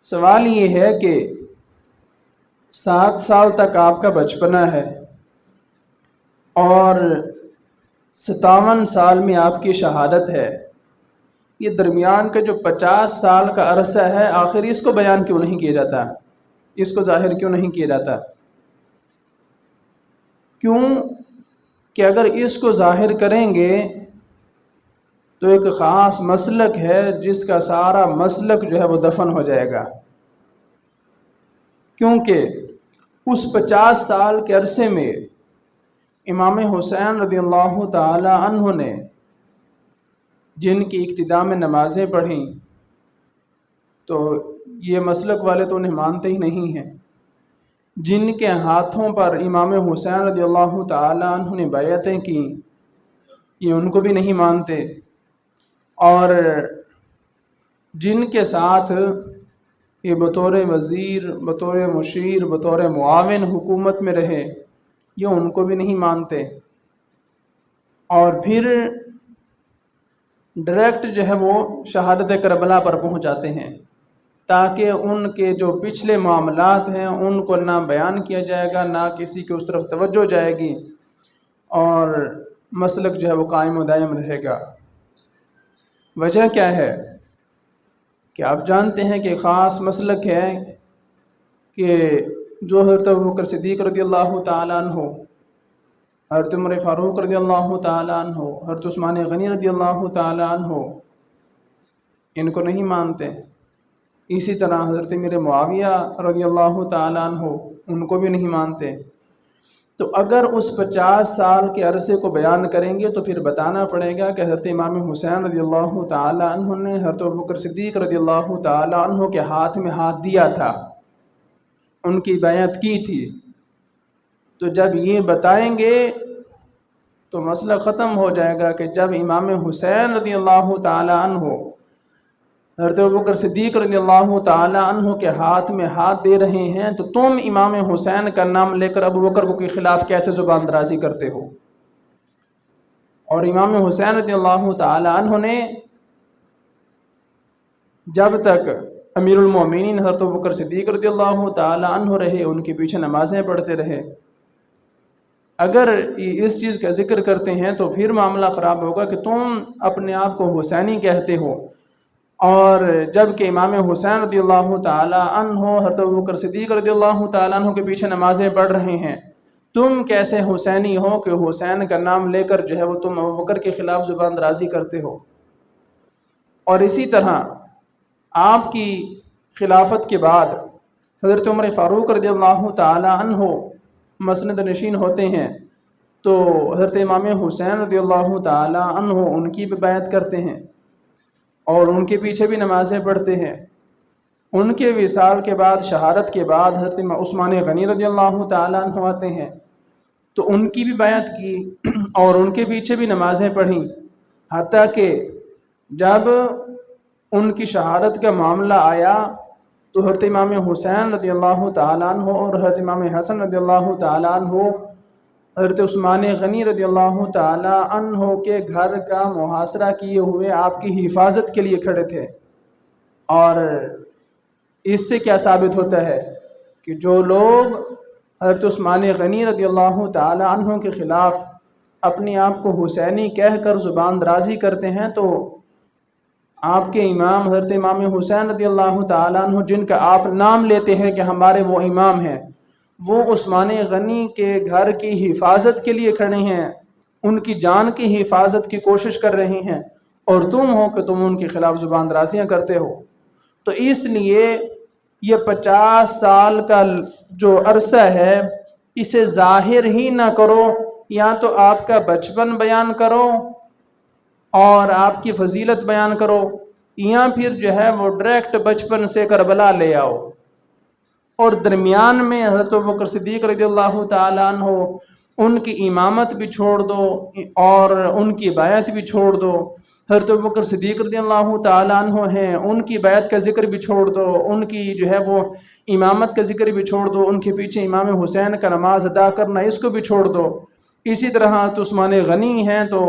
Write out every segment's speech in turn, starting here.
سوال یہ ہے کہ 7 سال تک آپ کا بچپنا ہے اور 57 سال میں آپ کی شہادت ہے، یہ درمیان کا جو 50 سال کا عرصہ ہے، آخر اس کو بیان کیوں نہیں کیا جاتا؟ اس کو ظاہر کیوں نہیں کیا جاتا؟ کیوں کہ اگر اس کو ظاہر کریں گے تو ایک خاص مسلک ہے جس کا سارا مسلک جو ہے وہ دفن ہو جائے گا، کیونکہ اس 50 سال کے عرصے میں امام حسین رضی اللہ تعالی عنہ نے جن کی ابتدا میں نمازیں پڑھیں تو یہ مسلک والے تو انہیں مانتے ہی نہیں ہیں، جن کے ہاتھوں پر امام حسین رضی اللہ تعالی عنہ نے بیعتیں کی یہ ان کو بھی نہیں مانتے، اور جن کے ساتھ یہ بطور وزیر، بطور مشیر، بطور معاون حکومت میں رہے یہ ان کو بھی نہیں مانتے، اور پھر ڈائریکٹ جو ہے وہ شہادت کربلا پر پہنچ جاتے ہیں تاکہ ان کے جو پچھلے معاملات ہیں ان کو نہ بیان کیا جائے گا، نہ کسی کی اس طرف توجہ جائے گی، اور مسلک جو ہے وہ قائم و دائم رہے گا۔ وجہ کیا ہے کہ آپ جانتے ہیں کہ خاص مسلک ہے کہ جو حضرت ابوبکر صدیق رضی اللہ تعالیٰ عنہ، حضرت عمر فاروق رضی اللہ تعالیٰ عنہ، حضرت عثمان غنی رضی اللہ تعالیٰ عنہ ان کو نہیں مانتے، اسی طرح حضرت امیر معاویہ رضی اللہ تعالیٰ عنہ ان کو بھی نہیں مانتے۔ تو اگر اس 50 سال کے عرصے کو بیان کریں گے تو پھر بتانا پڑے گا کہ حضرت امام حسین رضی اللہ تعالیٰ عنہ نے حضرت ابوبکر صدیق رضی اللہ تعالیٰ عنہ کے ہاتھ میں ہاتھ دیا تھا، ان کی بیعت کی تھی۔ تو جب یہ بتائیں گے تو مسئلہ ختم ہو جائے گا کہ جب امام حسین رضی اللہ تعالیٰ عنہ حضرت ابوبکر صدیق رضی اللہ تعالیٰ عنہ کے ہاتھ میں ہاتھ دے رہے ہیں تو تم امام حسین کا نام لے کر ابوبکر کے خلاف کیسے زبان درازی کرتے ہو؟ اور امام حسین رضی اللہ تعالیٰ عنہ نے جب تک امیر المومنین حضرت ابوبکر صدیق رضی اللہ تعالیٰ عنہ رہے ان کے پیچھے نمازیں پڑھتے رہے۔ اگر اس چیز کا ذکر کرتے ہیں تو پھر معاملہ خراب ہوگا کہ تم اپنے آپ کو حسینی کہتے ہو، اور جب کہ امام حسین رضی اللہ تعالیٰ عنہ حضرت ابوبکر صدیق رضی اللہ تعالیٰ عنہ کے پیچھے نمازیں پڑھ رہے ہیں، تم کیسے حسینی ہو کہ حسین کا نام لے کر جو ہے وہ تم ابوبکر کے خلاف زبان درازی کرتے ہو؟ اور اسی طرح آپ کی خلافت کے بعد حضرت عمر فاروق رضی اللہ تعالیٰ عنہ مسند نشین ہوتے ہیں تو حضرت امام حسین رضی اللہ تعالیٰ عنہ ان کی بھی بیعت کرتے ہیں اور ان کے پیچھے بھی نمازیں پڑھتے ہیں۔ ان کے وصال کے بعد، شہادت کے بعد حضرت عثمان غنی رضی اللہ تعالیٰ عنہ آتے ہیں تو ان کی بھی بیعت کی اور ان کے پیچھے بھی نمازیں پڑھیں، حتیٰ کہ جب ان کی شہادت کا معاملہ آیا تو حضرت امام حسین رضی اللہ تعالیٰ عنہ اور حضرت امام حسن رضی اللہ تعالیٰ عنہ حضرت عثمان غنی رضی اللہ تعالیٰ عنہ کے گھر کا محاصرہ کیے ہوئے آپ کی حفاظت کے لیے کھڑے تھے۔ اور اس سے کیا ثابت ہوتا ہے کہ جو لوگ حضرت عثمان غنی رضی اللہ تعالیٰ عنہ کے خلاف اپنے آپ کو حسینی کہہ کر زبان درازی کرتے ہیں تو آپ کے امام حضرت امام حسین رضی اللہ تعالیٰ عنہ جن کا آپ نام لیتے ہیں کہ ہمارے وہ امام ہیں، وہ عثمان غنی کے گھر کی حفاظت کے لیے کھڑے ہیں، ان کی جان کی حفاظت کی کوشش کر رہے ہیں، اور تم ہو کہ تم ان کے خلاف زبان درازیاں کرتے ہو۔ تو اس لیے یہ 50 سال کا جو عرصہ ہے اسے ظاہر ہی نہ کرو، یا تو آپ کا بچپن بیان کرو اور آپ کی فضیلت بیان کرو، یا پھر جو ہے وہ ڈائریکٹ بچپن سے کربلا لے آؤ، اور درمیان میں حضرت ابوبکر صدیق رضی اللہ تعالیٰ عنہ ان کی امامت بھی چھوڑ دو اور ان کی بیعت بھی چھوڑ دو۔ حضرت ابوبکر صدیق رضی اللہ تعالیٰ عنہ ہیں، ان کی بیعت کا ذکر بھی چھوڑ دو، ان کی جو ہے وہ امامت کا ذکر بھی چھوڑ دو، ان کے پیچھے امام حسین کا نماز ادا کرنا اس کو بھی چھوڑ دو۔ اسی طرح حضرت عثمان غنی ہیں تو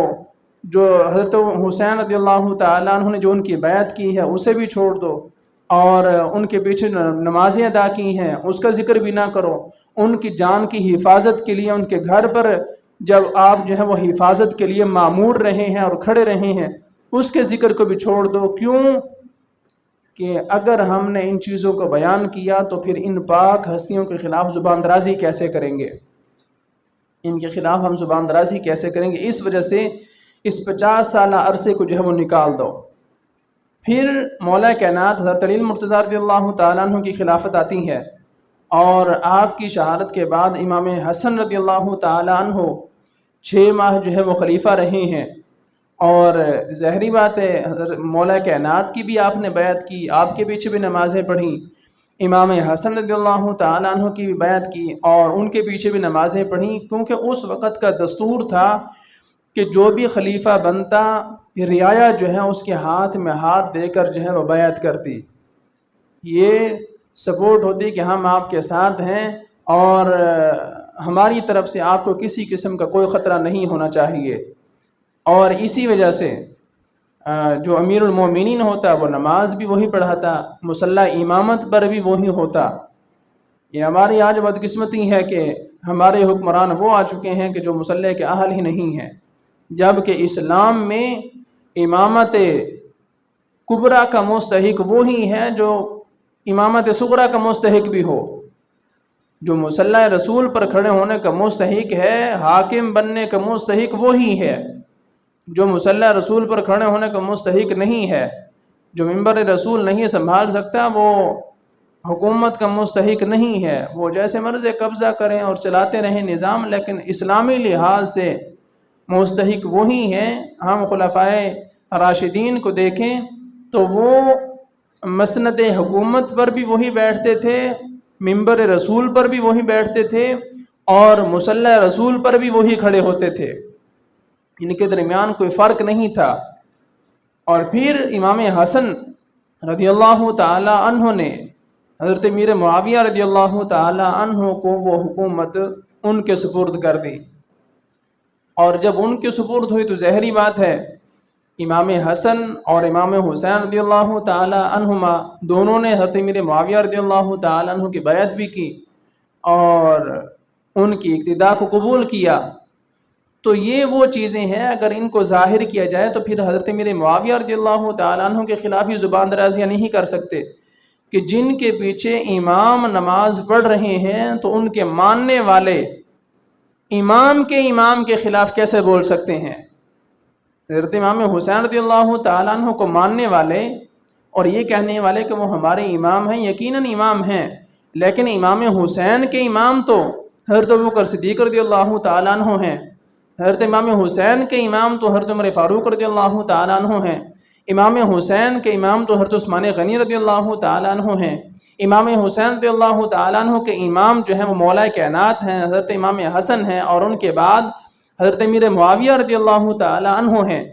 جو حضرت حسین رضی اللہ تعالیٰ عنہ نے جو ان کی بیعت کی ہے اسے بھی چھوڑ دو، اور ان کے پیچھے نمازیں ادا کی ہیں اس کا ذکر بھی نہ کرو، ان کی جان کی حفاظت کے لیے ان کے گھر پر جب آپ جو ہے وہ حفاظت کے لیے مامور رہے ہیں اور کھڑے رہے ہیں اس کے ذکر کو بھی چھوڑ دو۔ کیوں کہ اگر ہم نے ان چیزوں کو بیان کیا تو پھر ان پاک ہستیوں کے خلاف زبان درازی کیسے کریں گے، ان کے خلاف ہم زبان درازی کیسے کریں گے؟ اس وجہ سے اس 50 سالہ عرصے کو جو ہے وہ نکال دو۔ پھر مولا کائنات حضرت علی المرتضیٰ رضی اللہ تعالیٰ عنہ کی خلافت آتی ہے، اور آپ کی شہادت کے بعد امام حسن رضی اللہ تعالیٰ عنہ 6 ماہ جو ہے وہ خلیفہ رہے ہیں، اور ظاہری بات ہے حضرت مولا کائنات کی بھی آپ نے بیعت کی، آپ کے پیچھے بھی نمازیں پڑھیں، امام حسن رضی اللہ تعالیٰ عنہ کی بھی بیعت کی اور ان کے پیچھے بھی نمازیں پڑھیں، کیونکہ اس وقت کا دستور تھا کہ جو بھی خلیفہ بنتا رعایا جو ہے اس کے ہاتھ میں ہاتھ دے کر جو ہے وہ بیعت کرتی، یہ سپورٹ ہوتی کہ ہم آپ کے ساتھ ہیں اور ہماری طرف سے آپ کو کسی قسم کا کوئی خطرہ نہیں ہونا چاہیے۔ اور اسی وجہ سے جو امیر المومنین ہوتا وہ نماز بھی وہی پڑھاتا، مصلی امامت پر بھی وہی ہوتا۔ یہ ہماری آج بدقسمتی ہے کہ ہمارے حکمران وہ آ چکے ہیں کہ جو مصلی کے اہل ہی نہیں ہیں، جبکہ اسلام میں امامت کبریٰ کا مستحق وہی ہے جو امامت صغریٰ کا مستحق بھی ہو۔ جو مصلی رسول پر کھڑے ہونے کا مستحق ہے، حاکم بننے کا مستحق وہی ہے۔ جو مصلی رسول پر کھڑے ہونے کا مستحق نہیں ہے، جو منبر رسول نہیں سنبھال سکتا، وہ حکومت کا مستحق نہیں ہے۔ وہ جیسے مرضی قبضہ کریں اور چلاتے رہیں نظام، لیکن اسلامی لحاظ سے مستحق وہی ہیں۔ ہم خلفائے راشدین کو دیکھیں تو وہ مسند حکومت پر بھی وہی بیٹھتے تھے، منبر رسول پر بھی وہی بیٹھتے تھے، اور مصلی رسول پر بھی وہی کھڑے ہوتے تھے، ان کے درمیان کوئی فرق نہیں تھا۔ اور پھر امام حسن رضی اللہ تعالی عنہ نے حضرت امیر معاویہ رضی اللہ تعالی عنہ کو وہ حکومت ان کے سپرد کر دی، اور جب ان کے سپرد ہوئی تو ظاہری بات ہے امام حسن اور امام حسین رضی اللہ تعالی عنہما دونوں نے حضرت امیر معاویہ رضی اللہ تعالی عنہ کی بیعت بھی کی اور ان کی اقتداء کو قبول کیا۔ تو یہ وہ چیزیں ہیں، اگر ان کو ظاہر کیا جائے تو پھر حضرت امیر معاویہ رضی اللہ تعالی عنہ کے خلاف ہی زبان درازیاں نہیں کر سکتے کہ جن کے پیچھے امام نماز پڑھ رہے ہیں تو ان کے ماننے والے امام کے خلاف کیسے بول سکتے ہیں؟ حضرت امام حسین رضی اللہ تعالیٰ عنہ کو ماننے والے اور یہ کہنے والے کہ وہ ہمارے امام ہیں، یقیناً امام ہیں، لیکن امام حسین کے امام تو حضرت ابوبکر صدیق رضی اللہ تعالیٰ عنہ ہیں، حضرت امام حسین کے امام تو حضرت عمر فاروق رضی اللہ تعالیٰ عنہ ہیں، امام حسین کے امام تو حضرت عثمان غنی رضی اللہ تعالیٰ عنہ ہیں، امام حسین رضی اللہ تعالیٰ عنہ کے امام جو ہیں وہ مولا کائنات ہیں، حضرت امام حسن ہیں، اور ان کے بعد حضرت امیر معاویہ رضی اللہ تعالیٰ عنہ ہیں۔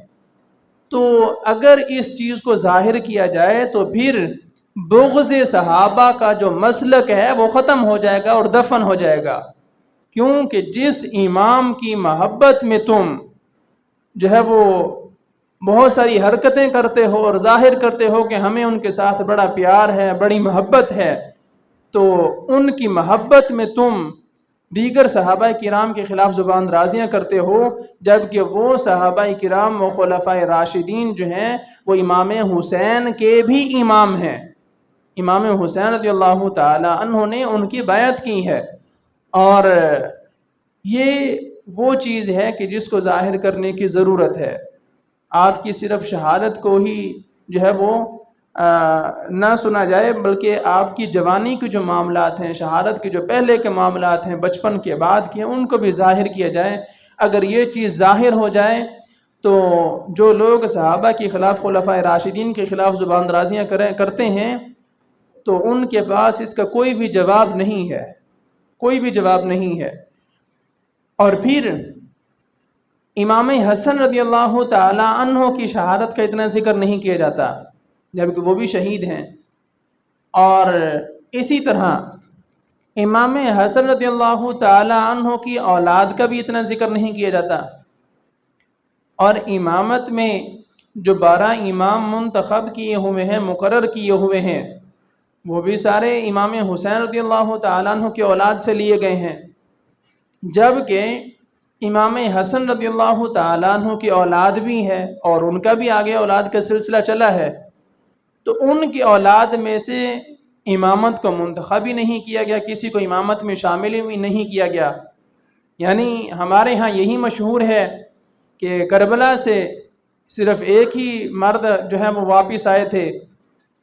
تو اگر اس چیز کو ظاہر کیا جائے تو پھر بغض صحابہ کا جو مسلک ہے وہ ختم ہو جائے گا اور دفن ہو جائے گا، کیونکہ جس امام کی محبت میں تم جو ہے وہ بہت ساری حرکتیں کرتے ہو اور ظاہر کرتے ہو کہ ہمیں ان کے ساتھ بڑا پیار ہے، بڑی محبت ہے، تو ان کی محبت میں تم دیگر صحابہ کرام کے خلاف زبان درازیاں کرتے ہو، جبکہ وہ صحابہ کرام و خلفائے راشدین جو ہیں وہ امام حسین کے بھی امام ہیں۔ امام حسین رضی اللہ تعالی عنہ نے ان کی بیعت کی ہے، اور یہ وہ چیز ہے کہ جس کو ظاہر کرنے کی ضرورت ہے۔ آپ کی صرف شہادت کو ہی جو ہے وہ نہ سنا جائے، بلکہ آپ کی جوانی کے جو معاملات ہیں، شہادت کے جو پہلے کے معاملات ہیں، بچپن کے بعد کے، ان کو بھی ظاہر کیا جائے۔ اگر یہ چیز ظاہر ہو جائے تو جو لوگ صحابہ کے خلاف، خلفائے راشدین کے خلاف زبان درازیاں کرتے ہیں تو ان کے پاس اس کا کوئی بھی جواب نہیں ہے، کوئی بھی جواب نہیں ہے۔ اور پھر امام حسن رضی اللہ تعالی عنہ کی شہادت کا اتنا ذکر نہیں کیا جاتا، جبکہ وہ بھی شہید ہیں، اور اسی طرح امام حسن رضی اللہ تعالی عنہ کی اولاد کا بھی اتنا ذکر نہیں کیا جاتا۔ اور امامت میں جو 12 امام منتخب کیے ہوئے ہیں، مقرر کیے ہوئے ہیں، وہ بھی سارے امام حسین رضی اللہ تعالیٰ عنہ کی اولاد سے لیے گئے ہیں، جبکہ امام حسن رضی اللہ تعالیٰ عنہ کی اولاد بھی ہے اور ان کا بھی آگے اولاد کا سلسلہ چلا ہے، تو ان کی اولاد میں سے امامت کو منتخب ہی نہیں کیا گیا، کسی کو امامت میں شامل ہی نہیں کیا گیا۔ یعنی ہمارے ہاں یہی مشہور ہے کہ کربلا سے صرف ایک ہی مرد جو ہے وہ واپس آئے تھے،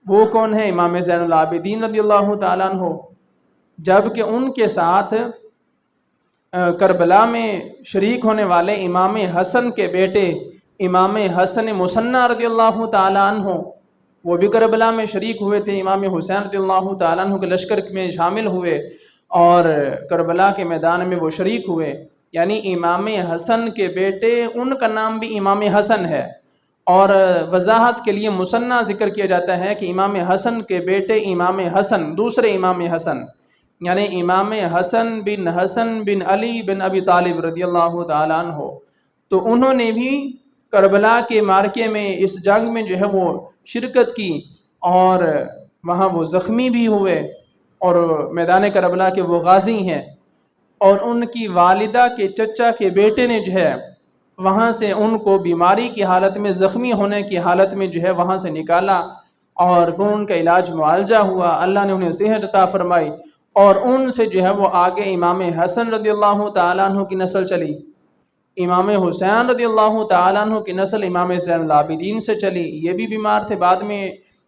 وہ کون ہے؟ امام زین العابدین رضی اللہ تعالیٰ عنہ، جبکہ ان کے ساتھ کربلا میں شریک ہونے والے امام حسن کے بیٹے امام حسن مصنع رضی اللہ تعالیٰ عنہ، وہ بھی کربلا میں شریک ہوئے تھے، امام حسین رضی اللہ تعالیٰ عنہ کے لشکر میں شامل ہوئے اور کربلا کے میدان میں وہ شریک ہوئے۔ یعنی امام حسن کے بیٹے، ان کا نام بھی امام حسن ہے، اور وضاحت کے لیے مصنع ذکر کیا جاتا ہے کہ امام حسن کے بیٹے امام حسن، دوسرے امام حسن، یعنی امام حسن بن علی بن ابی طالب رضی اللہ تعالیٰ عنہ، تو انہوں نے بھی کربلا کے مارکے میں، اس جنگ میں جو ہے وہ شرکت کی اور وہاں وہ زخمی بھی ہوئے، اور میدان کربلا کے وہ غازی ہیں، اور ان کی والدہ کے چچا کے بیٹے نے جو ہے وہاں سے ان کو بیماری کی حالت میں، زخمی ہونے کی حالت میں جو ہے وہاں سے نکالا، اور ان کا علاج معالجہ ہوا، اللہ نے انہیں صحت عطا فرمائی، اور ان سے جو ہے وہ آگے امام حسن رضی اللہ تعالیٰ عنہ کی نسل چلی، امام حسین رضی اللہ تعالیٰ عنہ کی نسل امام زین العابدین سے چلی، یہ بھی بیمار تھے، بعد میں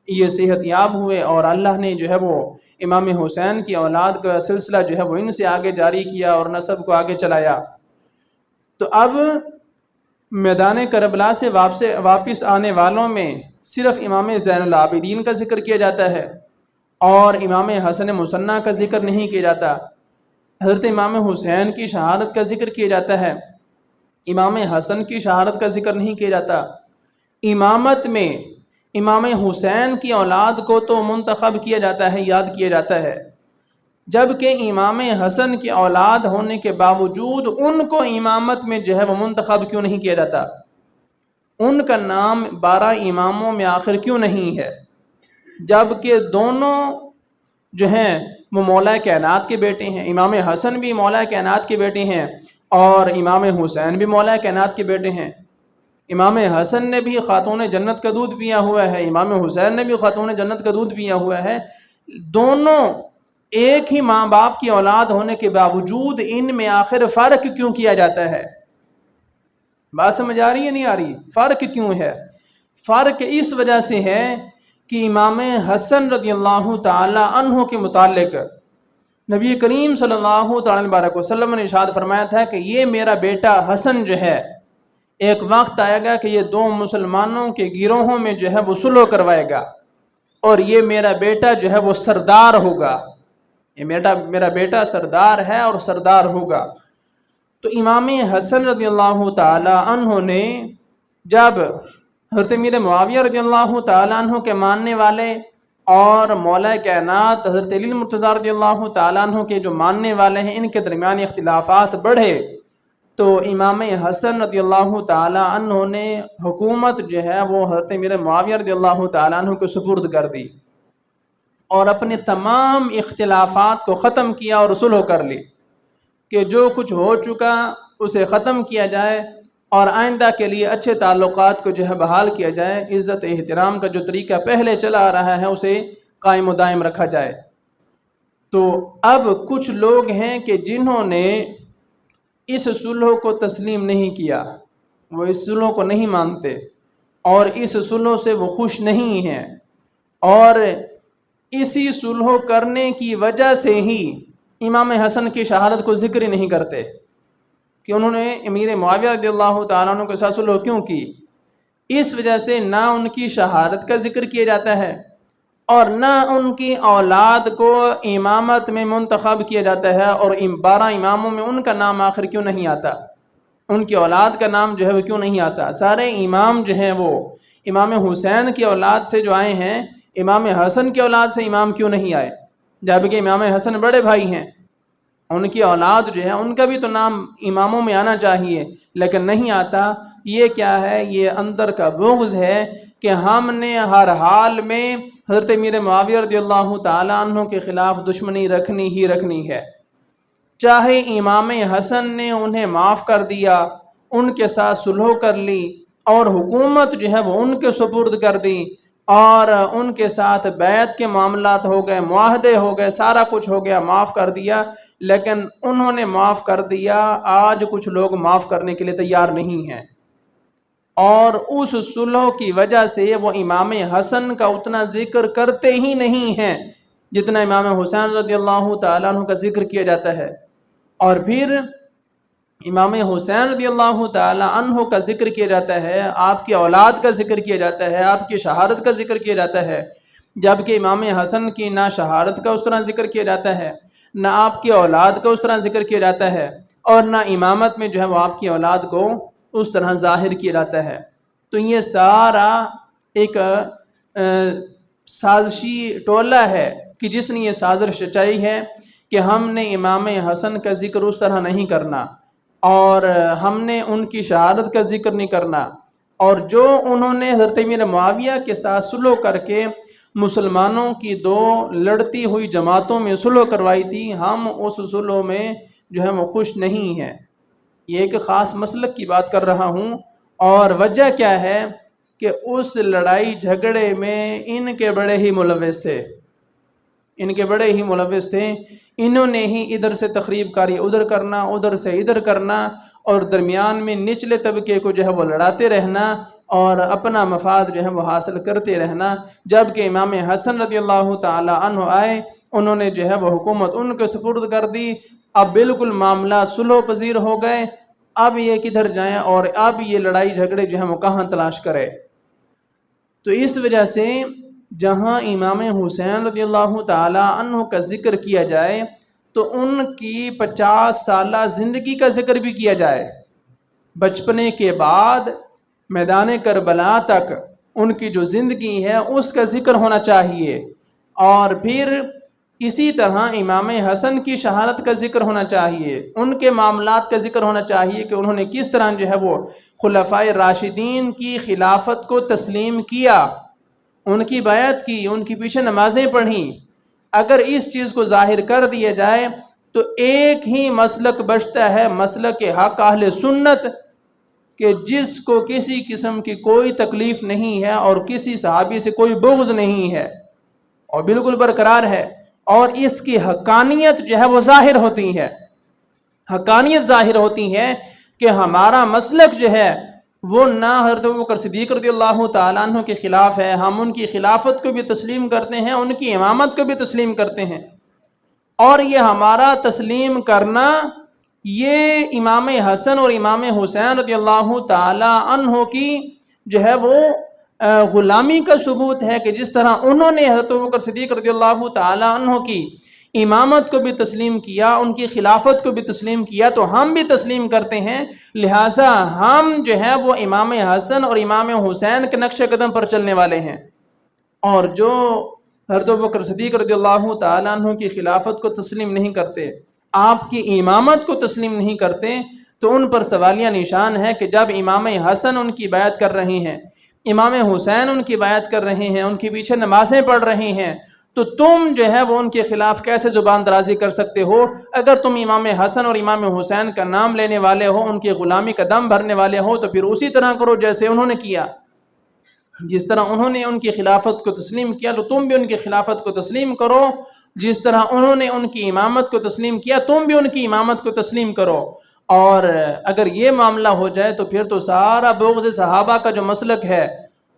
یہ صحت یاب ہوئے، اور اللہ نے جو ہے وہ امام حسین کی اولاد کا سلسلہ جو ہے وہ ان سے آگے جاری کیا اور نسب کو آگے چلایا۔ تو اب میدان کربلا سے واپس آنے والوں میں صرف امام زین العابدین کا ذکر کیا جاتا ہے اور امام حسن مصنع کا ذکر نہیں کیا جاتا۔ حضرت امام حسین کی شہادت کا ذکر کیا جاتا ہے، امام حسن کی شہادت کا ذکر نہیں کیا جاتا۔ امامت میں امام حسین کی اولاد کو تو منتخب کیا جاتا ہے، یاد کیا جاتا ہے، جبکہ امام حسن کی اولاد ہونے کے باوجود ان کو امامت میں جو ہے وہ منتخب کیوں نہیں کیا جاتا؟ ان کا نام 12 اماموں میں آخر کیوں نہیں ہے، جبکہ دونوں جو ہیں وہ مولا کائنات کے بیٹے ہیں؟ امام حسن بھی مولا کائنات کے بیٹے ہیں اور امام حسین بھی مولا کائنات کے بیٹے ہیں۔ امام حسن نے بھی خاتون جنت کا دودھ پیا ہوا ہے، امام حسین نے بھی خاتون جنت کا دودھ پیا ہوا ہے، دونوں ایک ہی ماں باپ کی اولاد ہونے کے باوجود ان میں آخر فرق کیوں کیا جاتا ہے؟ بات سمجھ آ رہی ہے نہیں آ رہی؟ فرق کیوں ہے؟ فرق اس وجہ سے ہے کہ امام حسن رضی اللہ تعالی عنہ کے متعلق نبی کریم صلی اللہ تعالی علیہ وسلم نے ارشاد فرمایا تھا کہ یہ میرا بیٹا حسن جو ہے، ایک وقت آئے گا کہ یہ 2 مسلمانوں کے گروہوں میں جو ہے وہ صلح کروائے گا، اور یہ میرا بیٹا جو ہے وہ سردار ہوگا، یہ میرا بیٹا سردار ہے اور سردار ہوگا۔ تو امام حسن رضی اللہ تعالی عنہ نے جب حضرت امیر معاویہ رضی اللہ تعالی عنہ کے ماننے والے اور مولا کائنات حضرت علی مرتضیٰ رضی اللہ تعالی عنہ کے جو ماننے والے ہیں، ان کے درمیان اختلافات بڑھے، تو امام حسن رضی اللہ تعالی عنہ نے حکومت جو ہے وہ حضرت امیر معاویہ رضی اللہ تعالی عنہ کو سپرد کر دی اور اپنے تمام اختلافات کو ختم کیا اور صلح کر لی کہ جو کچھ ہو چکا اسے ختم کیا جائے اور آئندہ کے لیے اچھے تعلقات کو جو ہے بحال کیا جائے، عزت احترام کا جو طریقہ پہلے چلا آ رہا ہے اسے قائم و دائم رکھا جائے۔ تو اب کچھ لوگ ہیں کہ جنہوں نے اس صلح کو تسلیم نہیں کیا، وہ اس صلح کو نہیں مانتے اور اس صلح سے وہ خوش نہیں ہیں، اور اسی صلح کرنے کی وجہ سے ہی امام حسن کی شہادت کو ذکر ہی نہیں کرتے کہ انہوں نے امیر معاویہ رضی اللہ تعالیٰ عنہ کے ساتھ صلح کیوں کی۔ اس وجہ سے نہ ان کی شہادت کا ذکر کیا جاتا ہے اور نہ ان کی اولاد کو امامت میں منتخب کیا جاتا ہے، اور 12 اماموں میں ان کا نام آخر کیوں نہیں آتا، ان کی اولاد کا نام جو ہے وہ کیوں نہیں آتا؟ سارے امام جو ہیں وہ امام حسین کی اولاد سے جو آئے ہیں، امام حسن کی اولاد سے امام کیوں نہیں آئے؟ جبکہ امام حسن بڑے بھائی ہیں، ان کی اولاد جو ہے ان کا بھی تو نام اماموں میں آنا چاہیے، لیکن نہیں آتا۔ یہ کیا ہے؟ یہ اندر کا بغض ہے کہ ہم نے ہر حال میں حضرت امیر معاویہ رضی اللہ تعالیٰ عنہ کے خلاف دشمنی رکھنی ہی رکھنی ہے۔ چاہے امام حسن نے انہیں معاف کر دیا، ان کے ساتھ صلح کر لی اور حکومت جو ہے وہ ان کے سپرد کر دی اور ان کے ساتھ بیعت کے معاملات ہو گئے، معاہدے ہو گئے، سارا کچھ ہو گیا، معاف کر دیا، لیکن انہوں نے معاف کر دیا، آج کچھ لوگ معاف کرنے کے لیے تیار نہیں ہیں، اور اس صلح کی وجہ سے وہ امام حسن کا اتنا ذکر کرتے ہی نہیں ہیں جتنا امام حسین رضی اللہ تعالیٰ عنہ کا ذکر کیا جاتا ہے۔ اور پھر امام حسین رضی اللہ تعالیٰ عنہ کا ذکر کیا جاتا ہے، آپ کی اولاد کا ذکر کیا جاتا ہے، آپ کی شہادت کا ذکر کیا جاتا ہے، جبکہ امام حسن کی نہ شہادت کا اس طرح ذکر کیا جاتا ہے، نہ آپ کی اولاد کا اس طرح ذکر کیا جاتا ہے، اور نہ امامت میں جو ہے وہ آپ کی اولاد کو اس طرح ظاہر کیا جاتا ہے۔ تو یہ سارا ایک سازشی ٹولہ ہے کہ جس نے یہ سازش رچائی ہے کہ ہم نے امام حسن کا ذکر اس طرح نہیں کرنا، اور ہم نے ان کی شہادت کا ذکر نہیں کرنا، اور جو انہوں نے حضرت امیر معاویہ کے ساتھ صلح کر کے مسلمانوں کی دو لڑتی ہوئی جماعتوں میں صلح کروائی تھی، ہم اس صلح میں جو ہے وہ خوش نہیں ہیں۔ یہ ایک خاص مسلک کی بات کر رہا ہوں، اور وجہ کیا ہے کہ اس لڑائی جھگڑے میں ان کے بڑے ہی ملوث تھے، انہوں نے ہی ادھر سے تخریب کاری ادھر کرنا، ادھر سے ادھر کرنا، اور درمیان میں نچلے طبقے کو جو ہے وہ لڑاتے رہنا اور اپنا مفاد جو ہے وہ حاصل کرتے رہنا۔ جبکہ امام حسن رضی اللہ تعالی عنہ آئے، انہوں نے جو ہے وہ حکومت ان کے سپرد کر دی، اب بالکل معاملہ صلح پذیر ہو گئے، اب یہ کدھر جائیں اور اب یہ لڑائی جھگڑے جو ہے وہ کہاں تلاش کرے۔ تو اس وجہ سے جہاں امام حسین رضی اللہ تعالی عنہ کا ذکر کیا جائے تو ان کی 50 سالہ زندگی کا ذکر بھی کیا جائے، بچپنے کے بعد میدان کربلا تک ان کی جو زندگی ہے اس کا ذکر ہونا چاہیے، اور پھر اسی طرح امام حسن کی شہادت کا ذکر ہونا چاہیے، ان کے معاملات کا ذکر ہونا چاہیے کہ انہوں نے کس طرح جو ہے وہ خلفائے راشدین کی خلافت کو تسلیم کیا، ان کی بیعت کی، ان کے پیچھے نمازیں پڑھیں۔ اگر اس چیز کو ظاہر کر دیا جائے تو ایک ہی مسلک بچتا ہے، مسلک حق اہل سنت، کہ جس کو کسی قسم کی کوئی تکلیف نہیں ہے اور کسی صحابی سے کوئی بغض نہیں ہے اور بالکل برقرار ہے، اور اس کی حقانیت جو ہے وہ ظاہر ہوتی ہے، حقانیت ظاہر ہوتی ہے کہ ہمارا مسلک جو ہے وہ نہ حضرت ابوبکر صدیق رضی اللہ تعالیٰ عنہ کے خلاف ہے، ہم ان کی خلافت کو بھی تسلیم کرتے ہیں، ان کی امامت کو بھی تسلیم کرتے ہیں، اور یہ ہمارا تسلیم کرنا یہ امام حسن اور امام حسین رضی اللہ تعالیٰ عنہ کی جو ہے وہ غلامی کا ثبوت ہے کہ جس طرح انہوں نے حضرت ابوبکر صدیق رضی اللہ تعالیٰ عنہ کی امامت کو بھی تسلیم کیا، ان کی خلافت کو بھی تسلیم کیا، تو ہم بھی تسلیم کرتے ہیں، لہٰذا ہم جو ہے وہ امام حسن اور امام حسین کے نقش قدم پر چلنے والے ہیں، اور جو حضرت ابوبکر صدیق رضی اللہ تعالیٰ عنہ کی خلافت کو تسلیم نہیں کرتے، آپ کی امامت کو تسلیم نہیں کرتے، تو ان پر سوالیہ نشان ہے کہ جب امام حسن ان کی بیعت کر رہے ہیں، امام حسین ان کی بیعت کر رہے ہیں، ان کے پیچھے نمازیں پڑھ رہے ہیں، تو تم جو ہے وہ ان کے خلاف کیسے زبان درازی کر سکتے ہو؟ اگر تم امام حسن اور امام حسین کا نام لینے والے ہو، ان کی غلامی کا دم بھرنے والے ہو، تو پھر اسی طرح کرو جیسے انہوں نے کیا، جس طرح انہوں نے ان کی خلافت کو تسلیم کیا تو تم بھی ان کی خلافت کو تسلیم کرو، جس طرح انہوں نے ان کی امامت کو تسلیم کیا تم بھی ان کی امامت کو تسلیم کرو۔ اور اگر یہ معاملہ ہو جائے تو پھر تو سارا بغض صحابہ کا جو مسلک ہے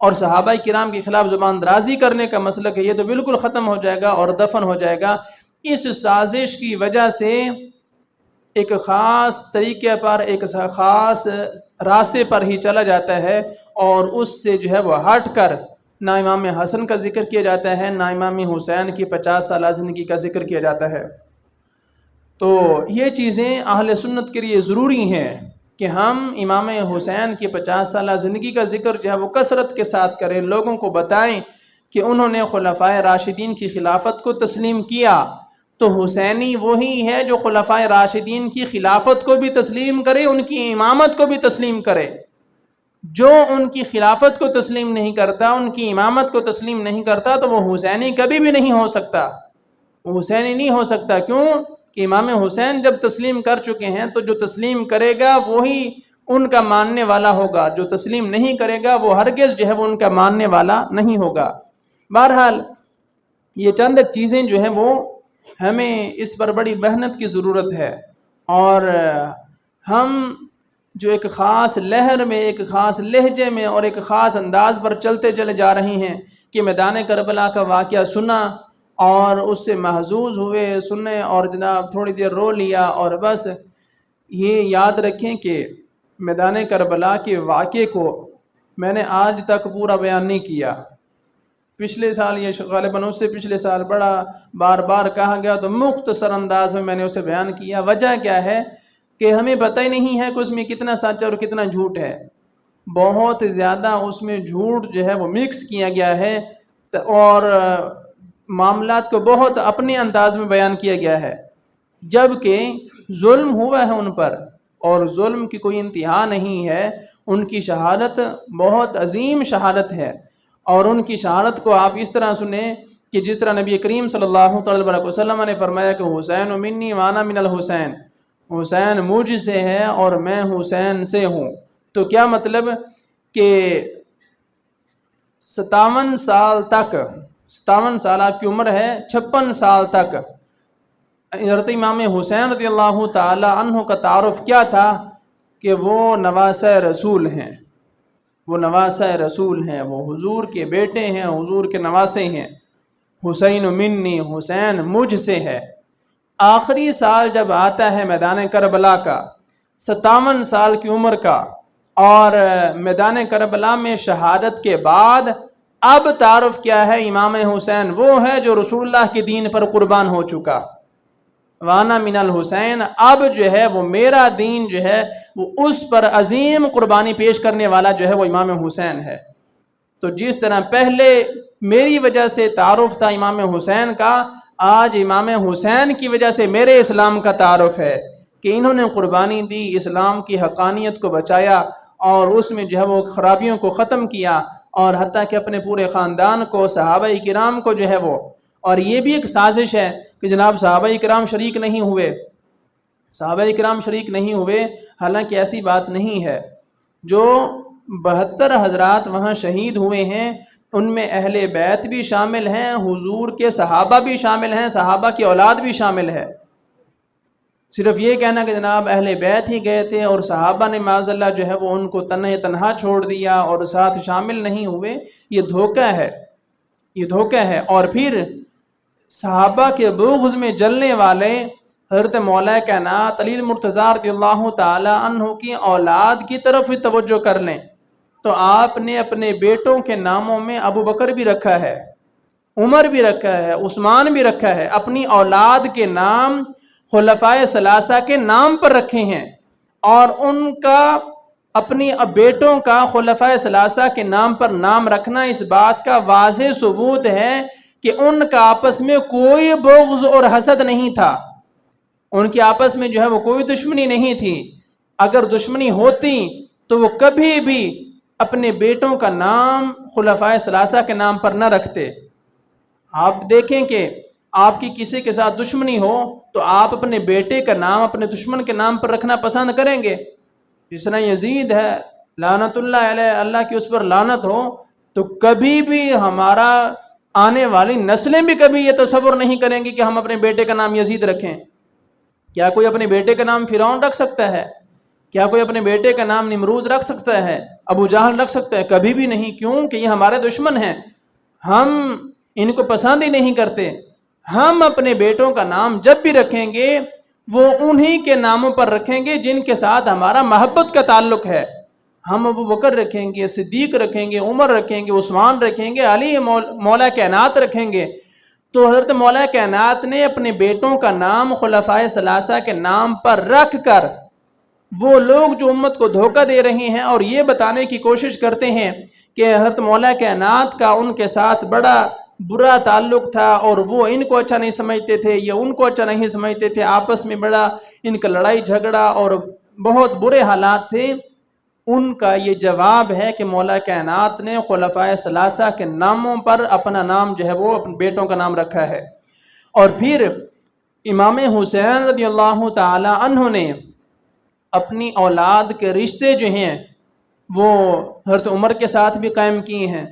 اور صحابہ کرام کے خلاف زبان درازی کرنے کا مسلک ہے، یہ تو بالکل ختم ہو جائے گا اور دفن ہو جائے گا۔ اس سازش کی وجہ سے ایک خاص طریقے پر، ایک خاص راستے پر ہی چلا جاتا ہے، اور اس سے جو ہے وہ ہٹ کر نہ امام حسن کا ذکر کیا جاتا ہے، نہ امام حسین کی 50 سالہ زندگی کا ذکر کیا جاتا ہے۔ تو یہ چیزیں اہل سنت کے لیے ضروری ہیں کہ ہم امام حسین کی 50 سالہ زندگی کا ذکر جو ہے وہ کثرت کے ساتھ کریں، لوگوں کو بتائیں کہ انہوں نے خلفائے راشدین کی خلافت کو تسلیم کیا، تو حسینی وہی ہے جو خلفائے راشدین کی خلافت کو بھی تسلیم کرے، ان کی امامت کو بھی تسلیم کرے، جو ان کی خلافت کو تسلیم نہیں کرتا، ان کی امامت کو تسلیم نہیں کرتا، تو وہ حسینی کبھی بھی نہیں ہو سکتا، وہ حسینی نہیں ہو سکتا۔ کیوں کہ امام حسین جب تسلیم کر چکے ہیں تو جو تسلیم کرے گا وہی ان کا ماننے والا ہوگا، جو تسلیم نہیں کرے گا وہ ہرگز جو ہے وہ ان کا ماننے والا نہیں ہوگا۔ بہرحال یہ چند چیزیں جو ہیں وہ ہمیں اس پر بڑی محنت کی ضرورت ہے، اور ہم جو ایک خاص لہر میں، ایک خاص لہجے میں اور ایک خاص انداز پر چلتے چلے جا رہے ہیں کہ میدان کربلا کا واقعہ سنا اور اس سے محظوظ ہوئے، سنے اور جناب تھوڑی دیر رو لیا، اور بس یہ یاد رکھیں کہ میدان کربلا کے واقعے کو میں نے آج تک پورا بیان نہیں کیا۔ پچھلے سال یہ غالباً اس سے پچھلے سال بڑا بار بار کہا گیا، تو مختصر انداز میں نے اسے بیان کیا۔ وجہ کیا ہے کہ ہمیں پتہ ہی نہیں ہے کہ اس میں کتنا سچ اور کتنا جھوٹ ہے، بہت زیادہ اس میں جھوٹ جو ہے وہ مکس کیا گیا ہے، اور معاملات کو بہت اپنے انداز میں بیان کیا گیا ہے، جبکہ ظلم ہوا ہے ان پر، اور ظلم کی کوئی انتہا نہیں ہے۔ ان کی شہادت بہت عظیم شہادت ہے، اور ان کی شہادت کو آپ اس طرح سنیں کہ جس طرح نبی کریم صلی اللہ علیہ وسلم نے فرمایا کہ حسین منی وانا من الحسین، حسین مجھ سے ہے اور میں حسین سے ہوں۔ تو کیا مطلب کہ 57 سال تک، 57 سال آپ کی عمر ہے، 56 سال تک حضرت امام حسین رضی اللہ تعالی عنہ کا تعارف کیا تھا کہ وہ نواسہ رسول ہیں، وہ نواسہ رسول ہیں، وہ حضور کے بیٹے ہیں، حضور کے نواسے ہیں۔ حسین منی، حسین مجھ سے ہے۔ آخری سال جب آتا ہے میدان کربلا کا، 57 سال کی عمر کا، اور میدان کربلا میں شہادت کے بعد اب تعارف کیا ہے؟ امام حسین وہ ہے جو رسول اللہ کے دین پر قربان ہو چکا، وانا من الحسین، اب جو ہے وہ میرا دین جو ہے وہ اس پر عظیم قربانی پیش کرنے والا جو ہے وہ امام حسین ہے۔ تو جس طرح پہلے میری وجہ سے تعارف تھا امام حسین کا، آج امام حسین کی وجہ سے میرے اسلام کا تعارف ہے کہ انہوں نے قربانی دی، اسلام کی حقانیت کو بچایا، اور اس میں جو ہے وہ خرابیوں کو ختم کیا، اور حتیٰ کہ اپنے پورے خاندان کو، صحابہ کرام کو جو ہے وہ، اور یہ بھی ایک سازش ہے کہ جناب صحابہ کرام شریک نہیں ہوئے، صحابہ کرام شریک نہیں ہوئے، حالانکہ ایسی بات نہیں ہے۔ جو 72 حضرات وہاں شہید ہوئے ہیں ان میں اہل بیت بھی شامل ہیں، حضور کے صحابہ بھی شامل ہیں، صحابہ کی اولاد بھی شامل ہے۔ صرف یہ کہنا کہ جناب اہل بیت ہی گئے تھے اور صحابہ نے معاذ اللہ جو ہے وہ ان کو تنہا چھوڑ دیا اور ساتھ شامل نہیں ہوئے، یہ دھوکہ ہے، یہ دھوکہ ہے۔ اور پھر صحابہ کے بغض میں جلنے والے حضرت مولا کائنات علی المرتضیٰ رضی اللہ تعالی عنہ کی اولاد کی طرف توجہ کر لیں تو آپ نے اپنے بیٹوں کے ناموں میں ابو بکر بھی رکھا ہے، عمر بھی رکھا ہے، عثمان بھی رکھا ہے، اپنی اولاد کے نام خلفائے ثلاثہ کے نام پر رکھے ہیں، اور ان کا اپنی بیٹوں کا خلفائے ثلاثہ کے نام پر نام رکھنا اس بات کا واضح ثبوت ہے کہ ان کا آپس میں کوئی بغض اور حسد نہیں تھا، ان کی آپس میں جو ہے وہ کوئی دشمنی نہیں تھی۔ اگر دشمنی ہوتی تو وہ کبھی بھی اپنے بیٹوں کا نام خلفائے ثلاثہ کے نام پر نہ رکھتے۔ آپ دیکھیں کہ آپ کی کسی کے ساتھ دشمنی ہو تو آپ اپنے بیٹے کا نام اپنے دشمن کے نام پر رکھنا پسند کریں گے۔ جس طرح یزید ہے لعنت اللہ علیہ، اللہ کی اس پر لعنت ہو، تو کبھی بھی ہمارا آنے والی نسلیں بھی کبھی یہ تصور نہیں کریں گی کہ ہم اپنے بیٹے کا نام یزید رکھیں۔ کیا کوئی اپنے بیٹے کا نام فرعون رکھ سکتا ہے؟ کیا کوئی اپنے بیٹے کا نام نمرود رکھ سکتا ہے؟ ابو جہل رکھ سکتا ہے؟ کبھی بھی نہیں۔ کیوں کہ یہ ہمارے دشمن ہیں، ہم ان کو پسند ہی نہیں کرتے۔ ہم اپنے بیٹوں کا نام جب بھی رکھیں گے وہ انہی کے ناموں پر رکھیں گے جن کے ساتھ ہمارا محبت کا تعلق ہے۔ ہم ابو بکر رکھیں گے، صدیق رکھیں گے، عمر رکھیں گے، عثمان رکھیں گے، علی مولا کائنات رکھیں گے۔ تو حضرت مولا کائنات نے اپنے بیٹوں کا نام خلفائے ثلاثہ کے نام پر رکھ کر وہ لوگ جو امت کو دھوکہ دے رہے ہیں اور یہ بتانے کی کوشش کرتے ہیں کہ حضرت مولا کائنات کا ان کے ساتھ بڑا برا تعلق تھا اور وہ ان کو اچھا نہیں سمجھتے تھے، یہ ان کو اچھا نہیں سمجھتے تھے، آپس میں بڑا ان کا لڑائی جھگڑا اور بہت برے حالات تھے، ان کا یہ جواب ہے کہ مولا کائنات نے خلفائے ثلاثہ کے ناموں پر اپنا نام جو ہے وہ اپنے بیٹوں کا نام رکھا ہے۔ اور پھر امام حسین رضی اللہ تعالی عنہ نے اپنی اولاد کے رشتے جو ہیں وہ حضرت عمر کے ساتھ بھی قائم کیے ہیں،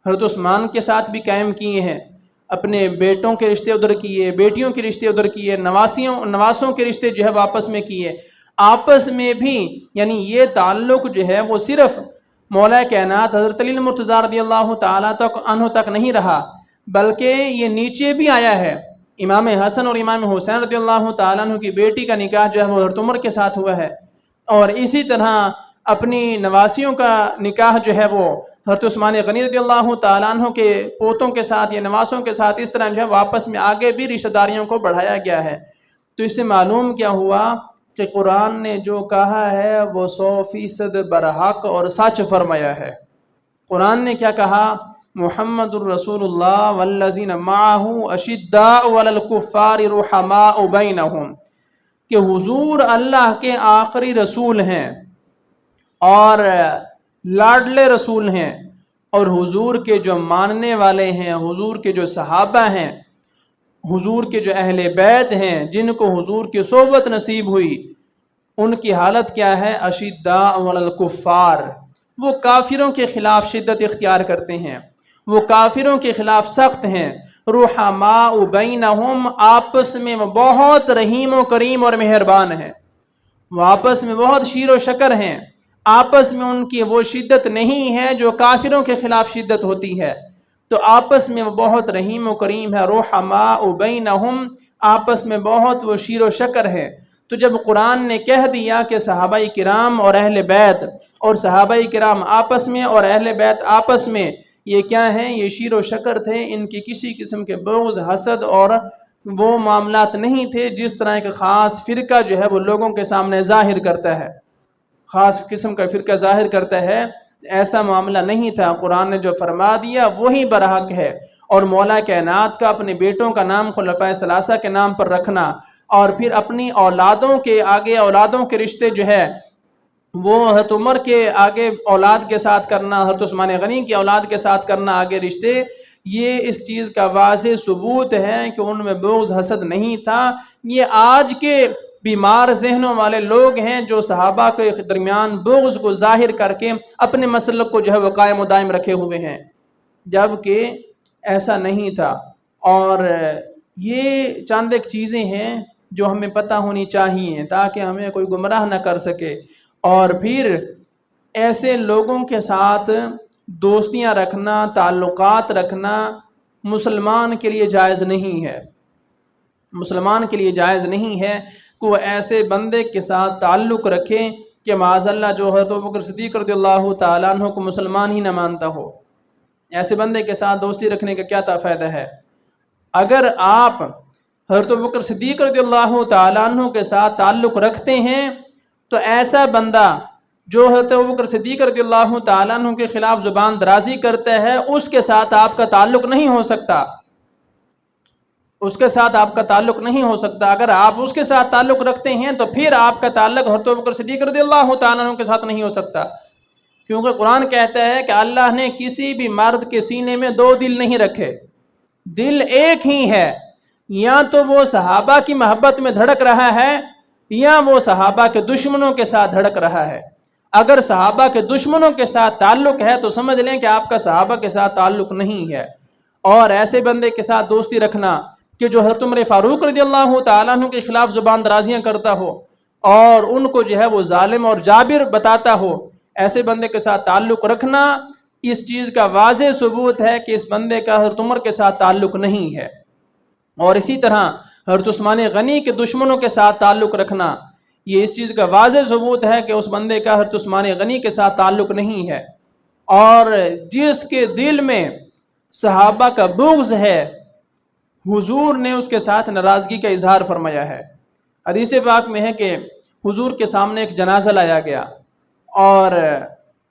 حضرت عثمان کے ساتھ بھی قائم کیے ہیں، اپنے بیٹوں کے رشتے ادھر کیے، بیٹیوں کے رشتے ادھر کیے، نواسوں کے رشتے جو ہے وہ آپس میں کیے۔ آپس میں بھی یعنی یہ تعلق جو ہے وہ صرف مولا کائنات حضرت علی المرتضیٰ رضی اللہ تعالیٰ عنہ تک نہیں رہا، بلکہ یہ نیچے بھی آیا ہے۔ امام حسن اور امام حسین رضی اللہ تعالیٰ عنہ کی بیٹی کا نکاح جو ہے وہ حضرت عمر کے ساتھ ہوا ہے، اور اسی طرح اپنی نواسیوں کا نکاح جو ہے وہ حضرت عثمان غنی رضی اللہ تعالیٰ عنہ کے پوتوں کے ساتھ یا نواسوں کے ساتھ اس طرح جو ہے واپس میں آگے بھی رشتہ داریوں کو بڑھایا گیا ہے۔ تو اس سے معلوم کیا ہوا کہ قرآن نے جو کہا ہے وہ 100% برحق اور سچ فرمایا ہے۔ قرآن نے کیا کہا؟ محمد الرسول اللہ والذین معہ اشداء علی الکفار رحماء بینہم، کہ حضور اللہ کے آخری رسول ہیں اور لاڈلے رسول ہیں، اور حضور کے جو ماننے والے ہیں، حضور کے جو صحابہ ہیں، حضور کے جو اہل بیت ہیں جن کو حضور کی صحبت نصیب ہوئی، ان کی حالت کیا ہے؟ اشداء علی الکفار، وہ کافروں کے خلاف شدت اختیار کرتے ہیں، وہ کافروں کے خلاف سخت ہیں۔ رحماء بینہم، آپس میں وہ بہت رحیم و کریم اور مہربان ہیں، وہ آپس میں بہت شیر و شکر ہیں، آپس میں ان کی وہ شدت نہیں ہے جو کافروں کے خلاف شدت ہوتی ہے، تو آپس میں وہ بہت رحیم و کریم ہے۔ رحماء بینہم، آپس میں بہت وہ شیر و شکر ہے۔ تو جب قرآن نے کہہ دیا کہ صحابہ کرام اور اہل بیت، اور صحابہ کرام آپس میں اور اہل بیت آپس میں، یہ کیا ہیں؟ یہ شیر و شکر تھے، ان کی کسی قسم کے بغض، حسد اور وہ معاملات نہیں تھے جس طرح ایک خاص فرقہ جو ہے وہ لوگوں کے سامنے ظاہر کرتا ہے، خاص قسم کا فرقہ ظاہر کرتا ہے، ایسا معاملہ نہیں تھا۔ قرآن نے جو فرما دیا وہی برحق ہے۔ اور مولا کائنات کا اپنے بیٹوں کا نام خلفائے ثلاثہ کے نام پر رکھنا، اور پھر اپنی اولادوں کے آگے اولادوں کے رشتے جو ہے وہ حضرت عمر کے آگے اولاد کے ساتھ کرنا، حضرت عثمان غنی کی اولاد کے ساتھ کرنا آگے رشتے، یہ اس چیز کا واضح ثبوت ہے کہ ان میں بغض حسد نہیں تھا۔ یہ آج کے بیمار ذہنوں والے لوگ ہیں جو صحابہ کے درمیان بغض کو ظاہر کر کے اپنے مسلک کو جو ہے وہ قائم و دائم رکھے ہوئے ہیں، جبکہ ایسا نہیں تھا۔ اور یہ چند ایک چیزیں ہیں جو ہمیں پتہ ہونی چاہیے تاکہ ہمیں کوئی گمراہ نہ کر سکے۔ اور پھر ایسے لوگوں کے ساتھ دوستیاں رکھنا، تعلقات رکھنا مسلمان کے لیے جائز نہیں ہے، مسلمان کے لیے جائز نہیں ہے کہ وہ ایسے بندے کے ساتھ تعلق رکھیں کہ معاذ اللہ جو حضرت ابوبکر صدیق رضی اللہ تعالیٰ عنہ کو مسلمان ہی نہ مانتا ہو، ایسے بندے کے ساتھ دوستی رکھنے کا کیا فائدہ ہے؟ اگر آپ حضرت ابوبکر صدیق رضی اللہ تعالیٰ عنہ کے ساتھ تعلق رکھتے ہیں تو ایسا بندہ جو حضرت ابوبکر صدیق رضی اللہ تعالیٰ عنہ کے خلاف زبان درازی کرتا ہے، اس کے ساتھ آپ کا تعلق نہیں ہو سکتا، اس کے ساتھ آپ کا تعلق نہیں ہو سکتا۔ اگر آپ اس کے ساتھ تعلق رکھتے ہیں تو پھر آپ کا تعلق حضرت ابوبکر صدیق رضی اللہ تعالیٰ عنہ کے ساتھ نہیں ہو سکتا، کیونکہ قرآن کہتا ہے کہ اللہ نے کسی بھی مرد کے سینے میں دو دل نہیں رکھے، دل ایک ہی ہے، یا تو وہ صحابہ کی محبت میں دھڑک رہا ہے یا وہ صحابہ کے دشمنوں کے ساتھ دھڑک رہا ہے۔ اگر صحابہ کے دشمنوں کے ساتھ تعلق ہے تو سمجھ لیں کہ آپ کا صحابہ کے ساتھ تعلق نہیں ہے۔ اور ایسے بندے کے ساتھ دوستی رکھنا کہ جو حضرت عمر فاروق رضی اللہ تعالیٰ عنہ کے خلاف زبان درازیاں کرتا ہو اور ان کو جو ہے وہ ظالم اور جابر بتاتا ہو، ایسے بندے کے ساتھ تعلق رکھنا اس چیز کا واضح ثبوت ہے کہ اس بندے کا حضرت عمر کے ساتھ تعلق نہیں ہے۔ اور اسی طرح حضرت عثمان غنی کے دشمنوں کے ساتھ تعلق رکھنا یہ اس چیز کا واضح ثبوت ہے کہ اس بندے کا حضرت عثمان غنی کے ساتھ تعلق نہیں ہے۔ اور جس کے دل میں صحابہ کا بغض ہے حضور نے اس کے ساتھ ناراضگی کا اظہار فرمایا ہے۔ حدیث پاک میں ہے کہ حضور کے سامنے ایک جنازہ لایا گیا اور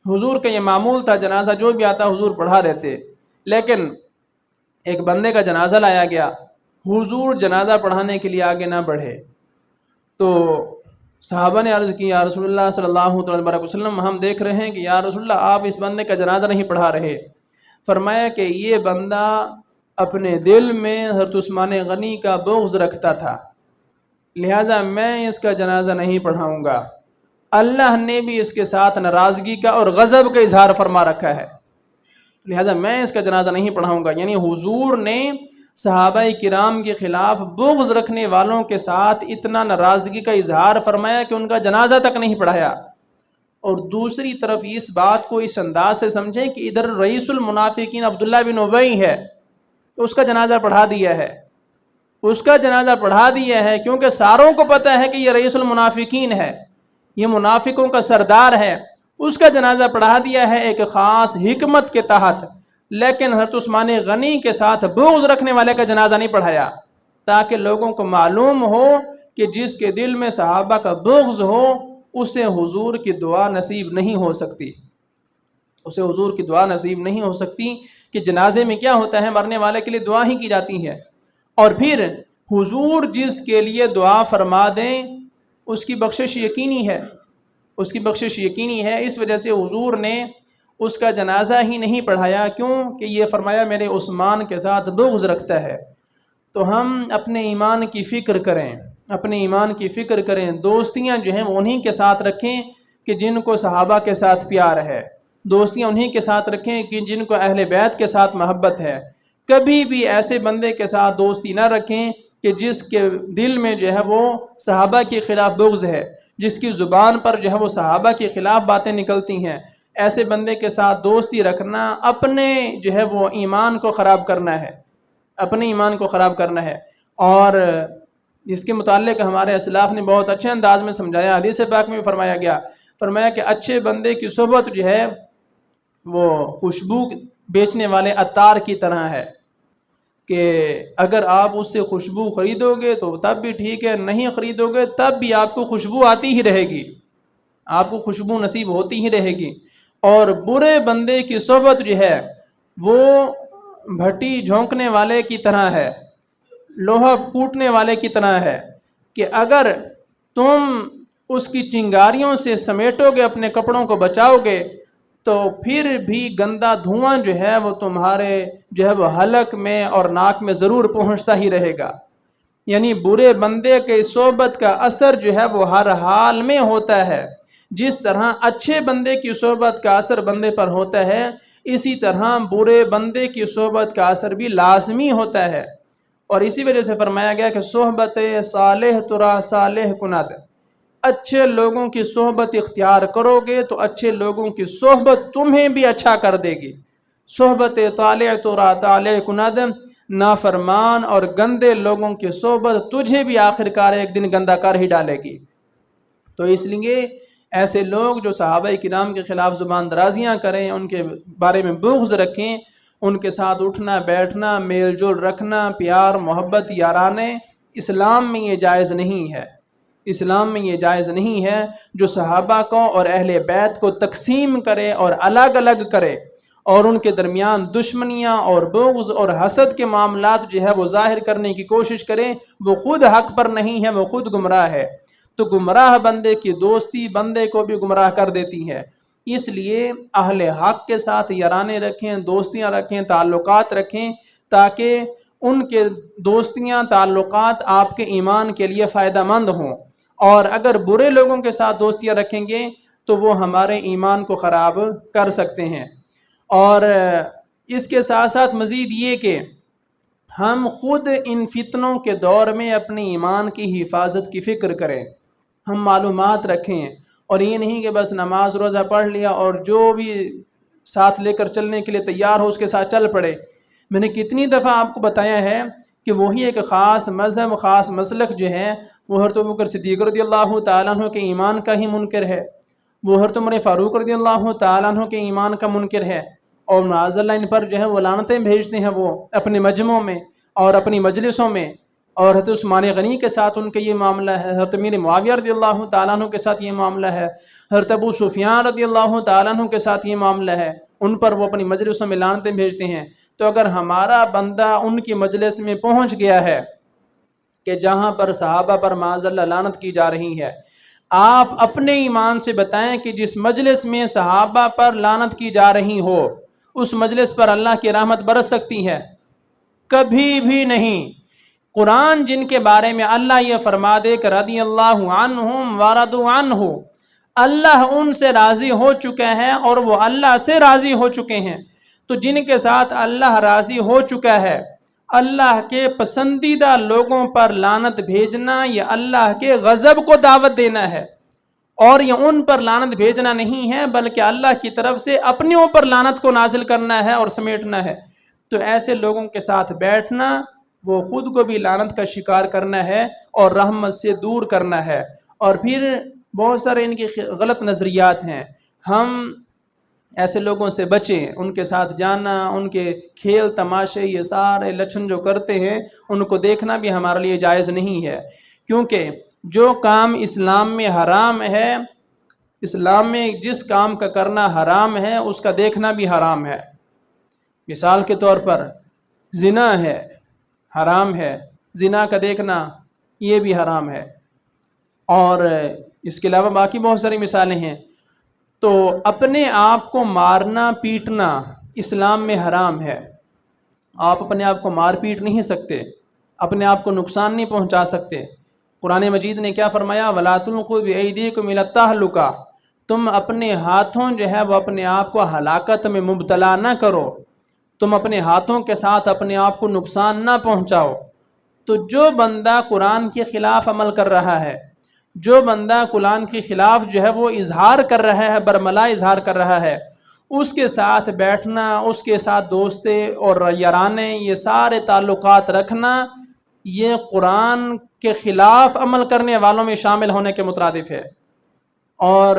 حضور کا یہ معمول تھا جنازہ جو بھی آتا حضور پڑھا دیتے، لیکن ایک بندے کا جنازہ لایا گیا، حضور جنازہ پڑھانے کے لیے آگے نہ بڑھے، تو صحابہ نے عرض کی یا رسول اللہ صلی اللہ علیہ وسلم ہم دیکھ رہے ہیں کہ یا رسول اللہ آپ اس بندے کا جنازہ نہیں پڑھا رہے۔ فرمایا کہ یہ بندہ اپنے دل میں حضرت عثمان غنی کا بغض رکھتا تھا، لہٰذا میں اس کا جنازہ نہیں پڑھاؤں گا۔ اللہ نے بھی اس کے ساتھ ناراضگی کا اور غضب کا اظہار فرما رکھا ہے، لہٰذا میں اس کا جنازہ نہیں پڑھاؤں گا۔ یعنی حضور نے صحابہ کرام کے خلاف بغض رکھنے والوں کے ساتھ اتنا ناراضگی کا اظہار فرمایا کہ ان کا جنازہ تک نہیں پڑھایا۔ اور دوسری طرف اس بات کو اس انداز سے سمجھیں کہ ادھر رئیس المنافقین عبداللہ بن ابی ہے، اس کا جنازہ پڑھا دیا ہے، اس کا جنازہ پڑھا دیا ہے کیونکہ ساروں کو پتہ ہے کہ یہ رئیس المنافقین ہے، یہ منافقوں کا سردار ہے، اس کا جنازہ پڑھا دیا ہے ایک خاص حکمت کے تحت، لیکن حضرت عثمان غنی کے ساتھ بغض رکھنے والے کا جنازہ نہیں پڑھایا، تاکہ لوگوں کو معلوم ہو کہ جس کے دل میں صحابہ کا بغض ہو اسے حضور کی دعا نصیب نہیں ہو سکتی، اسے حضور کی دعا نصیب نہیں ہو سکتی۔ کہ جنازے میں کیا ہوتا ہے، مرنے والے کے لیے دعا ہی کی جاتی ہے، اور پھر حضور جس کے لیے دعا فرما دیں اس کی بخشش یقینی ہے، اس کی بخشش یقینی ہے۔ اس وجہ سے حضور نے اس کا جنازہ ہی نہیں پڑھایا، کیوں کہ یہ فرمایا میرے عثمان کے ساتھ بغض رکھتا ہے۔ تو ہم اپنے ایمان کی فکر کریں، اپنے ایمان کی فکر کریں، دوستیاں جو ہیں انہی کے ساتھ رکھیں کہ جن کو صحابہ کے ساتھ پیار ہے، دوستیاں انہی کے ساتھ رکھیں کہ جن کو اہل بیت کے ساتھ محبت ہے۔ کبھی بھی ایسے بندے کے ساتھ دوستی نہ رکھیں کہ جس کے دل میں جو ہے وہ صحابہ کے خلاف بغض ہے، جس کی زبان پر جو ہے وہ صحابہ کے خلاف باتیں نکلتی ہیں۔ ایسے بندے کے ساتھ دوستی رکھنا اپنے جو ہے وہ ایمان کو خراب کرنا ہے، اپنے ایمان کو خراب کرنا ہے۔ اور اس کے متعلق ہمارے اسلاف نے بہت اچھے انداز میں سمجھایا، حدیث پاک میں بھی فرمایا کہ اچھے بندے کی صحبت جو ہے وہ خوشبو بیچنے والے عطار کی طرح ہے، کہ اگر آپ اس سے خوشبو خریدو گے تو تب بھی ٹھیک ہے، نہیں خریدو گے تب بھی آپ کو خوشبو آتی ہی رہے گی، آپ کو خوشبو نصیب ہوتی ہی رہے گی۔ اور برے بندے کی صحبت جو ہے وہ بھٹی جھونکنے والے کی طرح ہے، لوہا کوٹنے والے کی طرح ہے، کہ اگر تم اس کی چنگاریوں سے سمیٹو گے، اپنے کپڑوں کو بچاؤ گے، تو پھر بھی گندا دھواں جو ہے وہ تمہارے جو ہے وہ حلق میں اور ناک میں ضرور پہنچتا ہی رہے گا۔ یعنی برے بندے کے صحبت کا اثر جو ہے وہ ہر حال میں ہوتا ہے، جس طرح اچھے بندے کی صحبت کا اثر بندے پر ہوتا ہے، اسی طرح برے بندے کی صحبت کا اثر بھی لازمی ہوتا ہے۔ اور اسی وجہ سے فرمایا گیا کہ صحبت صالح ترا صالح کند، اچھے لوگوں کی صحبت اختیار کرو گے تو اچھے لوگوں کی صحبت تمہیں بھی اچھا کر دے گی۔ صحبت طالع ترا طالع کند، نافرمان اور گندے لوگوں کی صحبت تجھے بھی آخر کار ایک دن گندا کر ہی ڈالے گی۔ تو اس لیے ایسے لوگ جو صحابہ کرام کے خلاف زبان درازیاں کریں، ان کے بارے میں بغض رکھیں، ان کے ساتھ اٹھنا بیٹھنا، میل جول رکھنا، پیار محبت یارانے، اسلام میں یہ جائز نہیں ہے، اسلام میں یہ جائز نہیں ہے۔ جو صحابہ کو اور اہل بیت کو تقسیم کرے اور الگ الگ کرے اور ان کے درمیان دشمنیاں اور بغض اور حسد کے معاملات جو ہے وہ ظاہر کرنے کی کوشش کریں، وہ خود حق پر نہیں ہے، وہ خود گمراہ ہے۔ تو گمراہ بندے کی دوستی بندے کو بھی گمراہ کر دیتی ہے۔ اس لیے اہل حق کے ساتھ یارانے رکھیں، دوستیاں رکھیں، تعلقات رکھیں، تاکہ ان کے دوستیاں تعلقات آپ کے ایمان کے لیے فائدہ مند ہوں۔ اور اگر برے لوگوں کے ساتھ دوستیاں رکھیں گے تو وہ ہمارے ایمان کو خراب کر سکتے ہیں۔ اور اس کے ساتھ ساتھ مزید یہ کہ ہم خود ان فتنوں کے دور میں اپنے ایمان کی حفاظت کی فکر کریں، ہم معلومات رکھیں، اور یہ نہیں کہ بس نماز روزہ پڑھ لیا اور جو بھی ساتھ لے کر چلنے کے لیے تیار ہو اس کے ساتھ چل پڑے۔ میں نے کتنی دفعہ آپ کو بتایا ہے کہ وہی ایک خاص مذہب خاص مسلک جو ہے وہ حضرت ابوبکر صدیق رضی اللہ تعالیٰ عنہ کے ایمان کا ہی منکر ہے، وہ حضرت عمر فاروق رضی اللہ تعالیٰ عنہ کے ایمان کا منکر ہے، اور معاذ اللہ ان پر جو ہے وہ لعنتیں بھیجتے ہیں وہ اپنے مجمعوں میں اور اپنی مجلسوں میں۔ اور حضرت عثمان غنی کے ساتھ ان کا یہ معاملہ ہے، حضرت امیر معاویہ رضی اللہ تعالیٰ عنہ کے ساتھ یہ معاملہ ہے، حضرت ابو سفیان رضی اللہ تعالیٰ عنہ کے ساتھ یہ معاملہ ہے، ان پر وہ اپنی مجلسوں میں لعنتیں بھیجتے ہیں۔ تو اگر ہمارا بندہ ان کی مجلس میں پہنچ گیا ہے کہ جہاں پر صحابہ پر معاذ اللہ لعنت کی جا رہی ہے، آپ اپنے ایمان سے بتائیں کہ جس مجلس میں صحابہ پر لعنت کی جا رہی ہو اس مجلس پر اللہ کی رحمت برس سکتی ہے؟ کبھی بھی نہیں۔ قرآن جن کے بارے میں اللہ یہ فرما دے کہ رضی اللہ عنہم ورضوا عنہ، اللہ ان سے راضی ہو چکا ہے اور وہ اللہ سے راضی ہو چکے ہیں، تو جن کے ساتھ اللہ راضی ہو چکا ہے، اللہ کے پسندیدہ لوگوں پر لعنت بھیجنا یہ اللہ کے غضب کو دعوت دینا ہے، اور یہ ان پر لعنت بھیجنا نہیں ہے بلکہ اللہ کی طرف سے اپنے اوپر لعنت کو نازل کرنا ہے اور سمیٹنا ہے۔ تو ایسے لوگوں کے ساتھ بیٹھنا وہ خود کو بھی لعنت کا شکار کرنا ہے اور رحمت سے دور کرنا ہے۔ اور پھر بہت سارے ان کے غلط نظریات ہیں، ہم ایسے لوگوں سے بچیں، ان کے ساتھ جانا، ان کے کھیل تماشے یہ سارے لچھن جو کرتے ہیں ان کو دیکھنا بھی ہمارے لیے جائز نہیں ہے، کیونکہ جو کام اسلام میں حرام ہے، اسلام میں جس کام کا کرنا حرام ہے اس کا دیکھنا بھی حرام ہے۔ مثال کے طور پر زنا ہے، حرام ہے، زنا کا دیکھنا یہ بھی حرام ہے، اور اس کے علاوہ باقی بہت ساری مثالیں ہیں۔ تو اپنے آپ کو مارنا پیٹنا اسلام میں حرام ہے، آپ اپنے آپ کو مار پیٹ نہیں سکتے، اپنے آپ کو نقصان نہیں پہنچا سکتے۔ قرآن مجید نے کیا فرمایا؟ وَلَا تُلْقُوا بِأَيْدِيكُمْ إِلَى التَّهْلُكَةِ، تم اپنے ہاتھوں جو ہے وہ اپنے آپ کو ہلاکت میں مبتلا نہ کرو، تم اپنے ہاتھوں کے ساتھ اپنے آپ کو نقصان نہ پہنچاؤ۔ تو جو بندہ قرآن کے خلاف عمل کر رہا ہے، جو بندہ قرآن کے خلاف جو ہے وہ اظہار کر رہا ہے، برملا اظہار کر رہا ہے، اس کے ساتھ بیٹھنا، اس کے ساتھ دوستی اور یارانے یہ سارے تعلقات رکھنا، یہ قرآن کے خلاف عمل کرنے والوں میں شامل ہونے کے مترادف ہے۔ اور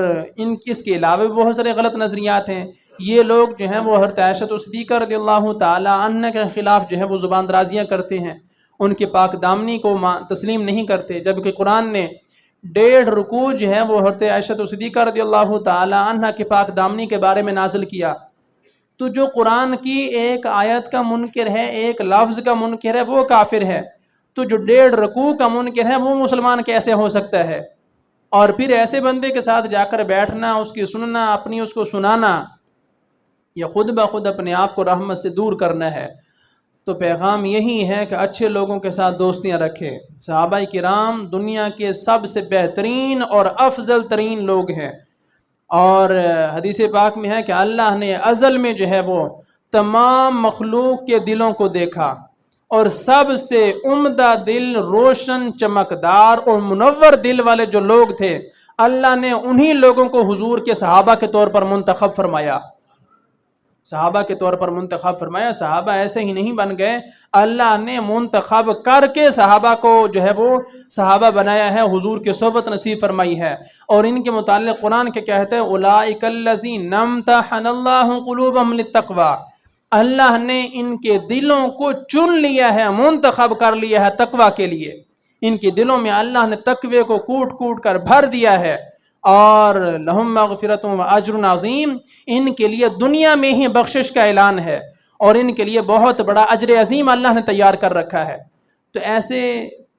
اس کے علاوہ بھی بہت سارے غلط نظریات ہیں۔ یہ لوگ جو ہیں وہ حضرت عائشہ صدیقہ رضی اللہ تعالی عنہ کے خلاف جو ہے وہ زبان درازیاں کرتے ہیں، ان کے پاک دامنی کو تسلیم نہیں کرتے، جبکہ قرآن نے 1.5 رکوع جو ہے وہ حضرت عائشہ صدیقہ رضی اللہ تعالی عنہ کے پاک دامنی کے بارے میں نازل کیا۔ تو جو قرآن کی ایک آیت کا منکر ہے، ایک لفظ کا منکر ہے، وہ کافر ہے، تو جو 1.5 رکوع کا منکر ہے وہ مسلمان کیسے ہو سکتا ہے؟ اور پھر ایسے بندے کے ساتھ جا کر بیٹھنا، اس کی سننا، اپنی اس کو سنانا، یہ خود بخود اپنے آپ کو رحمت سے دور کرنا ہے۔ تو پیغام یہی ہے کہ اچھے لوگوں کے ساتھ دوستیاں رکھیں۔ صحابہ کرام دنیا کے سب سے بہترین اور افضل ترین لوگ ہیں، اور حدیث پاک میں ہے کہ اللہ نے ازل میں جو ہے وہ تمام مخلوق کے دلوں کو دیکھا، اور سب سے عمدہ دل، روشن، چمکدار اور منور دل والے جو لوگ تھے، اللہ نے انہی لوگوں کو حضور کے صحابہ کے طور پر منتخب فرمایا، صحابہ کے طور پر منتخب فرمایا۔ صحابہ ایسے ہی نہیں بن گئے، اللہ نے منتخب کر کے صحابہ کو جو ہے وہ صحابہ بنایا ہے، حضور کی صحبت نصیب فرمائی ہے۔ اور ان کے متعلق قرآن کے کہتے ہیں اولئک الذین امتحن اللہ قلوبہم للتقوی، اللہ نے ان کے دلوں کو چن لیا ہے، منتخب کر لیا ہے تقوی کے لیے، ان کے دلوں میں اللہ نے تقوی کو کوٹ کوٹ کر بھر دیا ہے۔ اور لہم مغفرۃ و اجر عظیم، ان کے لیے دنیا میں ہی بخشش کا اعلان ہے، اور ان کے لیے بہت بڑا اجر عظیم اللہ نے تیار کر رکھا ہے۔ تو ایسے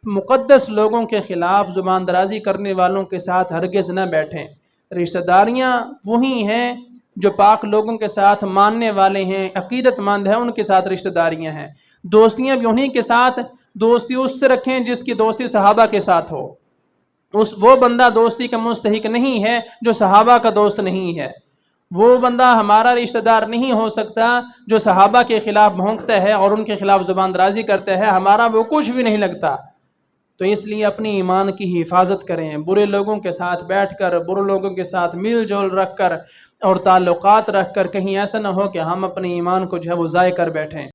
مقدس لوگوں کے خلاف زبان درازی کرنے والوں کے ساتھ ہرگز نہ بیٹھیں۔ رشتہ داریاں وہی ہیں جو پاک لوگوں کے ساتھ ماننے والے ہیں، عقیدت مند ہیں، ان کے ساتھ رشتہ داریاں ہیں۔ دوستیاں بھی انہی کے ساتھ، دوستی اس سے رکھیں جس کی دوستی صحابہ کے ساتھ ہو، وہ بندہ دوستی کا مستحق نہیں ہے جو صحابہ کا دوست نہیں ہے، وہ بندہ ہمارا رشتہ دار نہیں ہو سکتا جو صحابہ کے خلاف بھونکتا ہے اور ان کے خلاف زبان درازی کرتا ہے، ہمارا وہ کچھ بھی نہیں لگتا۔ تو اس لیے اپنی ایمان کی حفاظت کریں، برے لوگوں کے ساتھ بیٹھ کر، برے لوگوں کے ساتھ مل جول رکھ کر اور تعلقات رکھ کر کہیں ایسا نہ ہو کہ ہم اپنے ایمان کو جو ہے وہ ضائع کر بیٹھیں۔